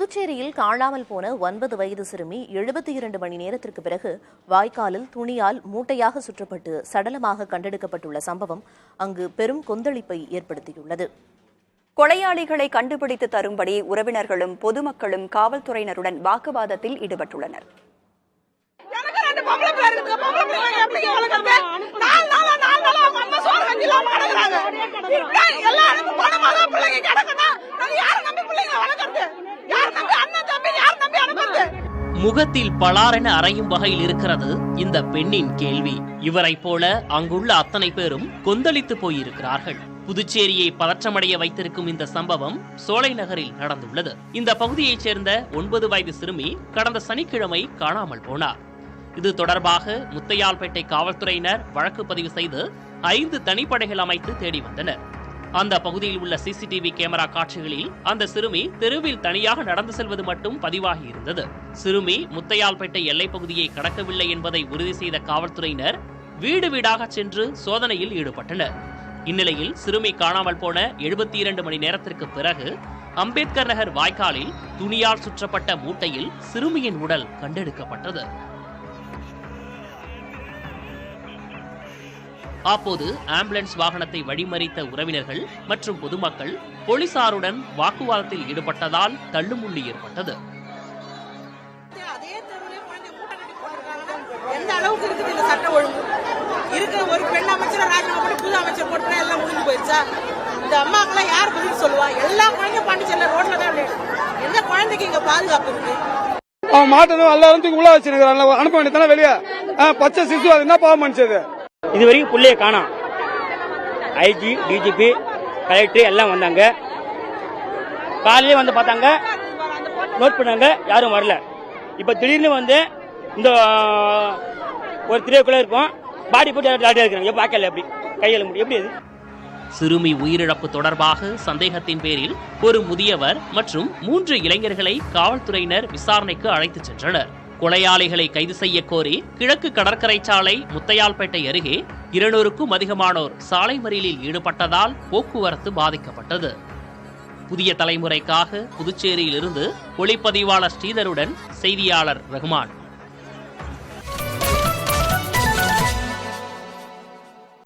புதுச்சேரியில் காணாமல் போன 9 வயது சிறுமி 72 மணி நேரத்திற்கு பிறகு வாய்க்காலில் துணியால் மூட்டையாக சுற்றப்பட்டு சடலமாக கண்டெடுக்கப்பட்டுள்ள சம்பவம் அங்கு பெரும் கொந்தளிப்பை ஏற்படுத்தியுள்ளது. கொலையாளிகளை கண்டுபிடித்து தரும்படி உறவினர்களும் பொதுமக்களும் காவல்துறையினருடன் வாக்குவாதத்தில் ஈடுபட்டுள்ளனர். முகத்தில் பலாரென அறையும் வகையில் இருக்கிறது இந்த பெண்ணின் கேள்வி. இவரை போல அங்குள்ள அத்தனை பேரும் கொந்தளித்து போயிருக்கிறார்கள். புதுச்சேரியை பதற்றமடைய வைத்திருக்கும் இந்த சம்பவம் சோலை நகரில் நடந்துள்ளது. இந்த பகுதியைச் சேர்ந்த 9 வயது சிறுமி கடந்த சனிக்கிழமை காணாமல் போனார். இது தொடர்பாக முத்தையால்பேட்டை காவல்துறையினர் வழக்கு பதிவு செய்து 5 தனிப்படைகள் அமைத்து தேடி வந்தனர். அந்த பகுதியில் உள்ள சிசிடிவி கேமரா காட்சிகளில் அந்த சிறுமி தெருவில் தனியாக நடந்து செல்வது மட்டும் பதிவாகி இருந்தது. சிறுமி முத்தையால்பேட்டை எல்லைப் பகுதியை கடக்கவில்லை என்பதை உறுதி செய்த காவல்துறையினர் வீடு வீடாக சென்று சோதனையில் ஈடுபட்டனர். இந்நிலையில் சிறுமி காணாமல் போன 72 மணி நேரத்திற்கு பிறகு அம்பேத்கர் நகர் வாய்க்காலில் துணியால் சுற்றப்பட்ட மூட்டையில் சிறுமியின் உடல் கண்டெடுக்கப்பட்டது. அப்போது ஆம்புலன்ஸ் வாகனத்தை வழிமறித்த உறவினர்கள் மற்றும் பொதுமக்கள் போலீசாருடன் வாக்குவாதத்தில் ஈடுபட்டதால் தள்ளுமுள்ளி ஏற்பட்டது. எந்த அளவுக்கு இருக்குது இந்த சட்ட ஒழுங்கு? இருக்கிற ஒரு பெண் அமைச்சர் ராஜினாமா பண்ணி புது அமைச்சர் போட்டு எல்லாம் முடிஞ்சு போயிடுச்சா? இந்த அம்மாக்கெல்லாம் யார் பதில் சொல்லுவா? எல்லா குழந்தையும் பாண்டிச்சேரியில் ரோட்ல தான் விளையாடு. எந்த குழந்தைக்கு இங்க பாதுகாப்பு இருக்கு? மாட்டணும் எல்லாரும் உள்ள வச்சிருக்காங்க. அனுப்ப வேண்டியதானே வெளியே. பச்சை சிசு அது என்ன பாவம் மனுச்சது? இது வரைக்கும் புள்ளைய காணோம். ஐஜி, டிஜிபி, கலெக்டர் எல்லாம் வந்தாங்க. காலையிலே வந்து பார்த்தாங்க, நோட் பண்ணாங்க, யாரும் வரல. இப்ப திடீர்னு வந்து இந்த ஒரு திரைக்குள்ள இருக்கும், பாடி போட்டு லாட்டியா இருக்கிறாங்க. பார்க்கல, எப்படி கையில முடியும்? எப்படி அது? சிறுமி உயிரிழப்பு தொடர்பாக சந்தேகத்தின் பேரில் ஒரு முதியவர் மற்றும் 3 இளைஞர்களை காவல்துறையினர் விசாரணைக்கு அழைத்துச் சென்றனர். கொலையாளிகளை கைது செய்ய கோரி கிழக்கு கடற்கரை சாலை முத்தையால்பேட்டை அருகே 200க்கும் அதிகமானோர் சாலை மறியலில் ஈடுபட்டதால் போக்குவரத்து பாதிக்கப்பட்டது. புதிய தலைமுறைக்காக புதுச்சேரியிலிருந்து ஒளிப்பதிவாளர் ஸ்ரீதருடன் செய்தியாளர் ரகுமான்.